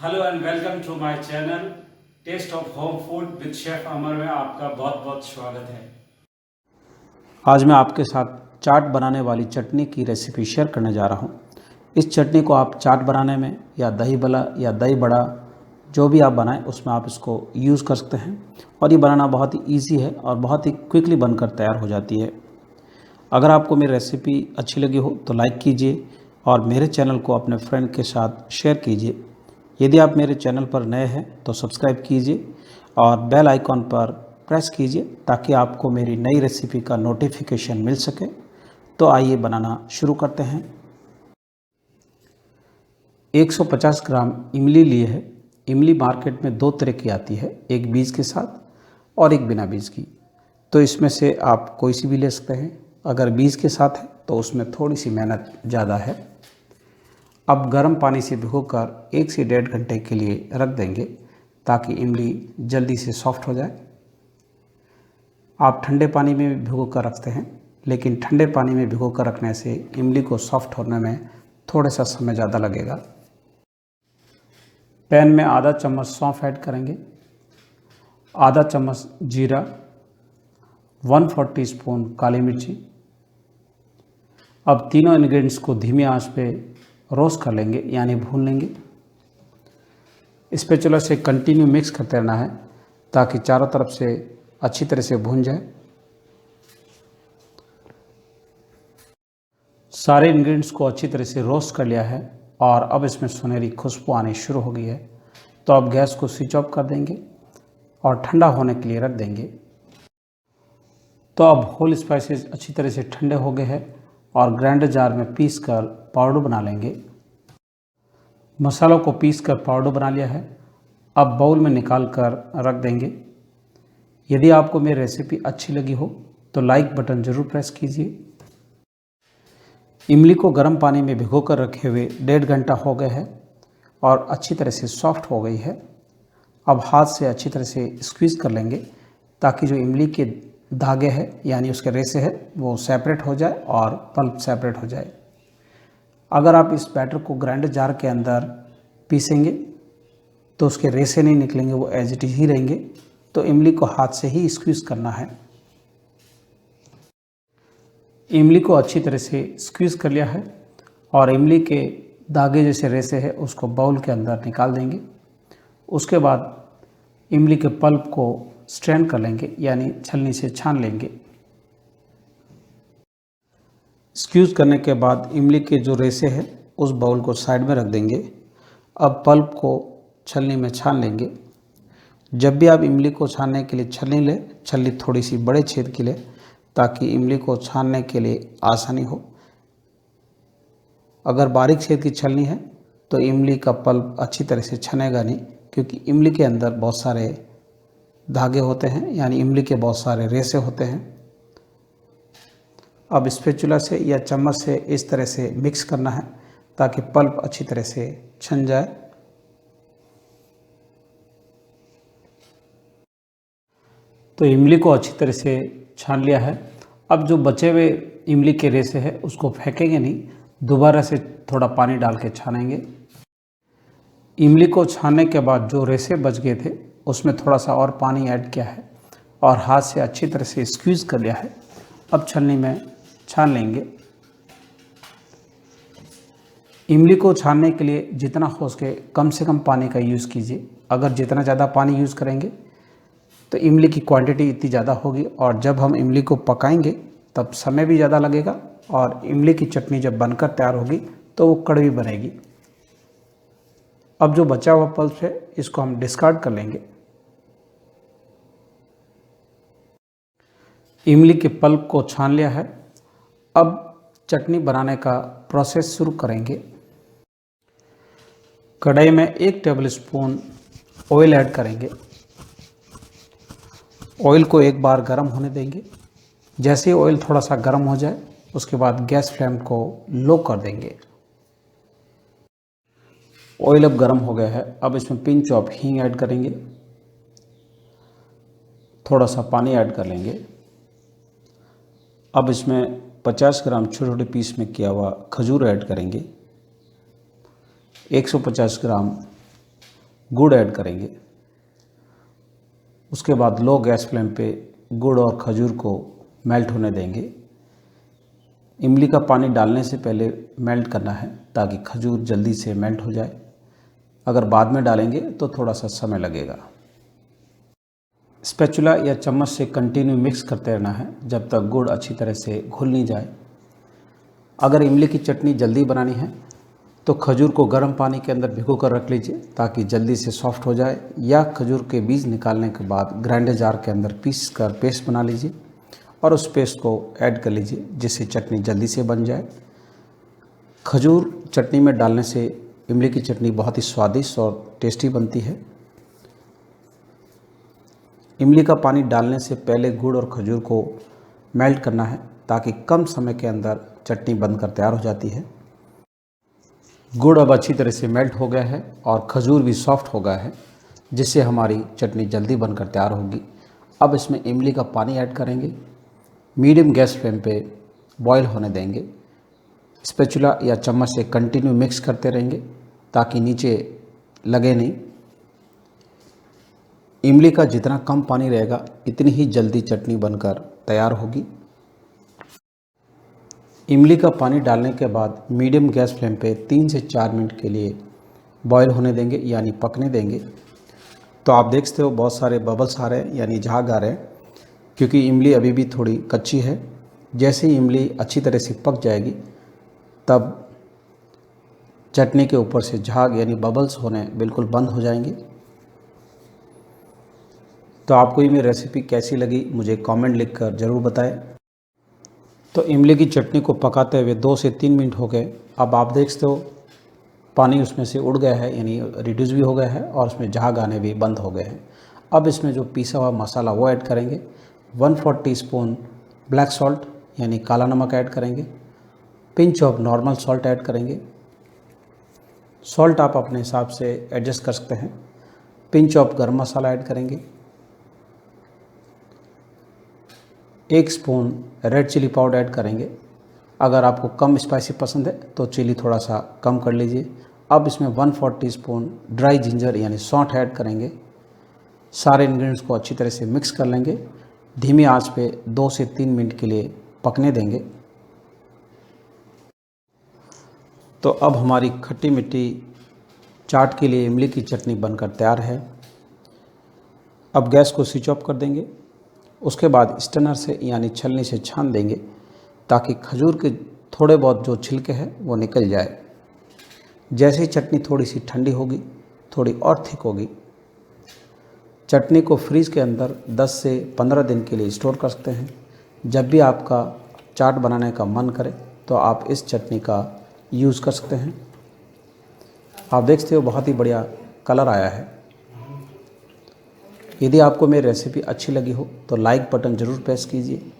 Hello and welcome to my channel taste of home food with chef Amar में आपका बहुत बहुत स्वागत है। आज मैं आपके साथ चाट बनाने वाली चटनी की रेसिपी शेयर करने जा रहा हूँ। इस चटनी को आप चाट बनाने में या दही भल्ला या दही बड़ा जो भी आप बनाएं उसमें आप इसको यूज़ कर सकते हैं और ये बनाना बहुत ही ईजी है और बहुत ही क्विकली बनकर तैयार हो जाती है। अगर आपको मेरी रेसिपी अच्छी लगी हो तो लाइक कीजिए और मेरे चैनल को अपने फ्रेंड के साथ शेयर कीजिए। यदि आप मेरे चैनल पर नए हैं तो सब्सक्राइब कीजिए और बेल आइकॉन पर प्रेस कीजिए ताकि आपको मेरी नई रेसिपी का नोटिफिकेशन मिल सके। तो आइए बनाना शुरू करते हैं। 150 ग्राम इमली लिए है। इमली मार्केट में दो तरह की आती है, एक बीज के साथ और एक बिना बीज की। तो इसमें से आप कोई सी भी ले सकते हैं। अगर बीज के साथ है तो उसमें थोड़ी सी मेहनत ज़्यादा है। अब गर्म पानी से भिगोकर 1 से 1.5 घंटे के लिए रख देंगे ताकि इमली जल्दी से सॉफ्ट हो जाए। आप ठंडे पानी में भी भिगो कर रखते हैं, लेकिन ठंडे पानी में भिगो कर रखने से इमली को सॉफ्ट होने में थोड़ा सा समय ज़्यादा लगेगा। पैन में आधा चम्मच सौंफ ऐड करेंगे, आधा चम्मच जीरा, 1/4 टीस्पून काली मिर्ची। अब तीनों इंग्रेडिएंट्स को धीमी आंच पे रोस्ट कर लेंगे यानी भून लेंगे। स्पैचुला से कंटिन्यू मिक्स करते रहना है ताकि चारों तरफ से अच्छी तरह से भून जाए। सारे इंग्रेडिएंट्स को अच्छी तरह से रोस्ट कर लिया है और अब इसमें सुनहरी खुशबू आनी शुरू हो गई है। तो अब गैस को स्विच ऑफ कर देंगे और ठंडा होने के लिए रख देंगे। तो अब होल स्पाइसेस अच्छी तरह से ठंडे हो गए हैं और ग्राइंडर जार में पीस कर पाउडर बना लेंगे। मसालों को पीस कर पाउडर बना लिया है। अब बाउल में निकाल कर रख देंगे। यदि आपको मेरी रेसिपी अच्छी लगी हो तो लाइक बटन ज़रूर प्रेस कीजिए। इमली को गर्म पानी में भिगो कर रखे हुए 1.5 घंटा हो गए हैं और अच्छी तरह से सॉफ्ट हो गई है। अब हाथ से अच्छी तरह से स्क्वीज़ कर लेंगे ताकि जो इमली के धागे हैं यानी उसके रेसे हैं वो सेपरेट हो जाए और पल्प सेपरेट हो जाए। अगर आप इस बैटर को ग्राइंडर जार के अंदर पीसेंगे तो उसके रेसे नहीं निकलेंगे, वो एज इट इज ही रहेंगे। तो इमली को हाथ से ही स्क्वीज़ करना है। इमली को अच्छी तरह से स्क्वीज़ कर लिया है और इमली के धागे जैसे रेसे हैं उसको बाउल के अंदर निकाल देंगे। उसके बाद इमली के पल्प को स्ट्रेन कर लेंगे यानी छलनी से छान लेंगे। स्क्यूज़ करने के बाद इमली के जो रेसे हैं उस बाउल को साइड में रख देंगे। अब पल्प को छलनी में छान लेंगे। जब भी आप इमली को छानने के लिए छलनी लें, छलनी थोड़ी सी बड़े छेद की लें ताकि इमली को छानने के लिए आसानी हो। अगर बारीक छेद की छलनी है तो इमली का पल्प अच्छी तरह से छनेगा नहीं, क्योंकि इमली के अंदर बहुत सारे धागे होते हैं यानी इमली के बहुत सारे रेसे होते हैं। अब स्पैचुला से या चम्मच से इस तरह से मिक्स करना है ताकि पल्प अच्छी तरह से छन जाए। तो इमली को अच्छी तरह से छान लिया है। अब जो बचे हुए इमली के रेसे हैं उसको फेंकेंगे नहीं, दोबारा से थोड़ा पानी डाल के छानेंगे। इमली को छानने के बाद जो रेसे बच गए थे उसमें थोड़ा सा और पानी ऐड किया है और हाथ से अच्छी तरह से स्क्वीज़ कर लिया है। अब छलनी में छान लेंगे। इमली को छानने के लिए जितना हो सके कम से कम पानी का यूज़ कीजिए। अगर जितना ज़्यादा पानी यूज़ करेंगे तो इमली की क्वांटिटी इतनी ज़्यादा होगी और जब हम इमली को पकाएंगे तब समय भी ज़्यादा लगेगा और इमली की चटनी जब बनकर तैयार होगी तो वो कड़वी बनेगी। अब जो बचा हुआ पल्प है इसको हम डिस्कार्ड कर लेंगे। इमली के पल्प को छान लिया है। अब चटनी बनाने का प्रोसेस शुरू करेंगे। कढ़ाई में 1 टेबलस्पून ऑयल ऐड करेंगे। ऑयल को एक बार गर्म होने देंगे। जैसे ही ऑयल थोड़ा सा गर्म हो जाए उसके बाद गैस फ्लेम को लो कर देंगे। ऑयल अब गर्म हो गया है। अब इसमें पिंच ऑफ हींग ऐड करेंगे। थोड़ा सा पानी ऐड कर लेंगे। अब इसमें 50 ग्राम छोटे छोटे पीस में किया हुआ खजूर ऐड करेंगे। 150 ग्राम गुड़ ऐड करेंगे। उसके बाद लो गैस फ्लेम पे गुड़ और खजूर को मेल्ट होने देंगे। इमली का पानी डालने से पहले मेल्ट करना है ताकि खजूर जल्दी से मेल्ट हो जाए। अगर बाद में डालेंगे तो थोड़ा सा समय लगेगा। स्पैचुला या चम्मच से कंटिन्यू मिक्स करते रहना है जब तक गुड़ अच्छी तरह से घुल नहीं जाए। अगर इमली की चटनी जल्दी बनानी है तो खजूर को गर्म पानी के अंदर भिगो कर रख लीजिए ताकि जल्दी से सॉफ्ट हो जाए, या खजूर के बीज निकालने के बाद ग्राइंडर जार के अंदर पीस कर पेस्ट बना लीजिए और उस पेस्ट को ऐड कर लीजिए जिससे चटनी जल्दी से बन जाए। खजूर चटनी में डालने से इमली की चटनी बहुत ही स्वादिष्ट और टेस्टी बनती है। इमली का पानी डालने से पहले गुड़ और खजूर को मेल्ट करना है ताकि कम समय के अंदर चटनी बनकर तैयार हो जाती है। गुड़ अब अच्छी तरह से मेल्ट हो गया है और खजूर भी सॉफ्ट हो गया है जिससे हमारी चटनी जल्दी बनकर तैयार होगी। अब इसमें इमली का पानी ऐड करेंगे। मीडियम गैस फ्लेम पे बॉईल होने देंगे। स्पैचुला या चम्मच से कंटिन्यू मिक्स करते रहेंगे ताकि नीचे लगे नहीं। इमली का जितना कम पानी रहेगा इतनी ही जल्दी चटनी बनकर तैयार होगी। इमली का पानी डालने के बाद मीडियम गैस फ्लेम पे 3 से 4 मिनट के लिए बॉईल होने देंगे यानी पकने देंगे। तो आप देख सकते हो बहुत सारे बबल्स आ रहे हैं यानी झाग आ रहे हैं, क्योंकि इमली अभी भी थोड़ी कच्ची है। जैसे ही इमली अच्छी तरह से पक जाएगी तब चटनी के ऊपर से झाग यानी बबल्स होने बिल्कुल बंद हो जाएंगे। तो आपको ये मेरी रेसिपी कैसी लगी मुझे कमेंट लिखकर ज़रूर बताएं। तो इमली की चटनी को पकाते हुए 2 से 3 मिनट हो गए। अब आप देख सकते हो पानी उसमें से उड़ गया है यानी रिड्यूस भी हो गया है और उसमें झाग आने भी बंद हो गए हैं। अब इसमें जो पिसा हुआ मसाला वो ऐड करेंगे। 1/4 टीस्पून ब्लैक सॉल्ट यानी काला नमक ऐड करेंगे। Pinch of normal salt add करेंगे। सॉल्ट आप अपने हिसाब से एडजस्ट कर सकते हैं। पिंच ऑफ गरम मसाला ऐड करेंगे। 1 spoon red chilli powder add करेंगे। अगर आपको कम स्पाइसी पसंद है तो चिली थोड़ा सा कम कर लीजिए। अब इसमें 1/4 टीस्पून ड्राई जिंजर यानी सौंठ ऐड करेंगे। सारे इंग्रेडिएंट्स को अच्छी तरह से मिक्स कर लेंगे। धीमी आंच पे 2 से 3 मिनट के लिए पकने देंगे। तो अब हमारी खट्टी मीठी चाट के लिए इमली की चटनी बनकर तैयार है। अब गैस को स्विच ऑफ कर देंगे। उसके बाद स्टनर से यानी छलनी से छान देंगे ताकि खजूर के थोड़े बहुत जो छिलके हैं वो निकल जाए। जैसे ही चटनी थोड़ी सी ठंडी होगी, थोड़ी और थिक होगी, चटनी को फ्रीज के अंदर 10 से 15 दिन के लिए स्टोर कर सकते हैं। जब भी आपका चाट बनाने का मन करे तो आप इस चटनी का यूज़ कर सकते हैं। आप देख सकते हो बहुत ही बढ़िया कलर आया है। यदि आपको मेरी रेसिपी अच्छी लगी हो तो लाइक बटन ज़रूर प्रेस कीजिए।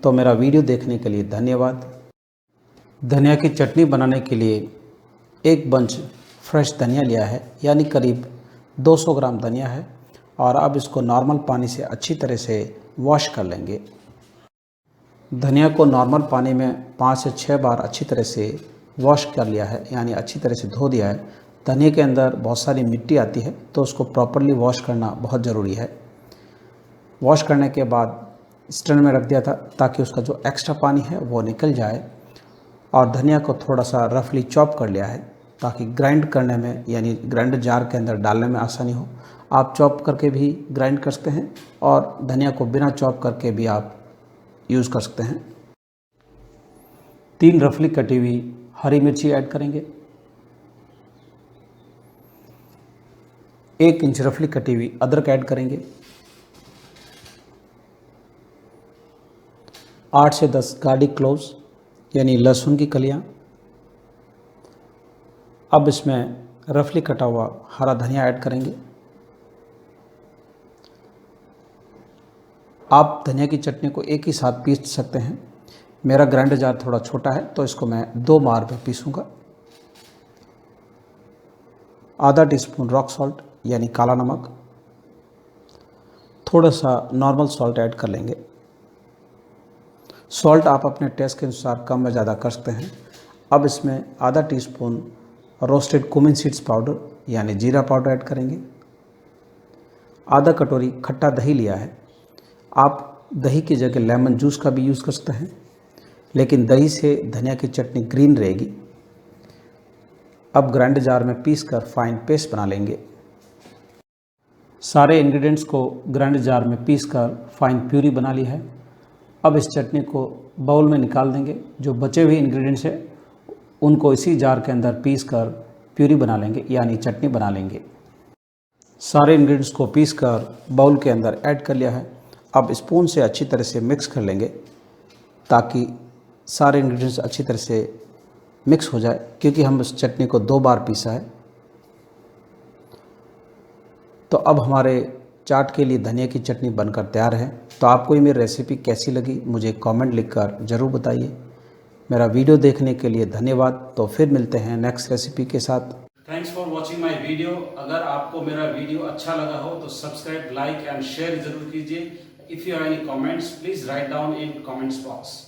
तो मेरा वीडियो देखने के लिए धन्यवाद। धनिया की चटनी बनाने के लिए 1 बंच फ्रेश धनिया लिया है यानी करीब 200 ग्राम धनिया है और अब इसको नॉर्मल पानी से अच्छी तरह से वॉश कर लेंगे। धनिया को नॉर्मल पानी में 5 से 6 बार अच्छी तरह से वॉश कर लिया है यानी अच्छी तरह से धो दिया है। धनिया के अंदर बहुत सारी मिट्टी आती है तो उसको प्रॉपर्ली वॉश करना बहुत ज़रूरी है। वॉश करने के बाद स्टैंड में रख दिया था ताकि उसका जो एक्स्ट्रा पानी है वो निकल जाए, और धनिया को थोड़ा सा रफली चॉप कर लिया है ताकि ग्राइंड करने में यानी ग्राइंडर जार के अंदर डालने में आसानी हो। आप चॉप करके भी ग्राइंड कर सकते हैं और धनिया को बिना चॉप करके भी आप यूज़ कर सकते हैं। 3 रफली कटी हुई हरी मिर्ची ऐड करेंगे। 1 इंच रफली कटी हुई अदरक ऐड करेंगे। 8 से 10 गार्लिक क्लोव्स यानी लहसुन की कलियां। अब इसमें रफली कटा हुआ हरा धनिया ऐड करेंगे। आप धनिया की चटनी को एक ही साथ पीस सकते हैं। मेरा ग्राइंडर जार थोड़ा छोटा है तो इसको मैं 2 बार में पीसूंगा। आधा टीस्पून रॉक सॉल्ट यानी काला नमक। थोड़ा सा नॉर्मल सॉल्ट ऐड कर लेंगे। सॉल्ट आप अपने टेस्ट के अनुसार कम या ज़्यादा कर सकते हैं। अब इसमें आधा teaspoon roasted cumin seeds powder यानी जीरा पाउडर ऐड करेंगे। आधा कटोरी खट्टा दही लिया है। आप दही की जगह लेमन जूस का भी यूज़ कर सकते हैं, लेकिन दही से धनिया की चटनी ग्रीन रहेगी। अब ग्राइंडर जार में पीस कर फाइन पेस्ट बना लेंगे। सारे इंग्रेडिएंट्स को ग्राइंडर जार में पीस कर फाइन प्यूरी बना ली है। अब इस चटनी को बाउल में निकाल देंगे। जो बचे हुए इंग्रेडिएंट्स हैं उनको इसी जार के अंदर पीस कर प्यूरी बना लेंगे, यानी चटनी बना लेंगे। सारे इंग्रेडिएंट्स को पीस कर बाउल के अंदर ऐड कर लिया है। अब स्पून से अच्छी तरह से मिक्स कर लेंगे ताकि सारे इंग्रेडिएंट्स अच्छी तरह से मिक्स हो जाए, क्योंकि हम इस चटनी को 2 बार पीसा है। तो अब हमारे चाट के लिए धनिया की चटनी बनकर तैयार है। तो आपको ये मेरी रेसिपी कैसी लगी मुझे कमेंट लिखकर ज़रूर बताइए। मेरा वीडियो देखने के लिए धन्यवाद। तो फिर मिलते हैं नेक्स्ट रेसिपी के साथ। Thanks for watching my video. अगर आपको मेरा वीडियो अच्छा लगा हो तो सब्सक्राइब, लाइक एंड शेयर जरूर कीजिए। If you have any comments please write down in comments box.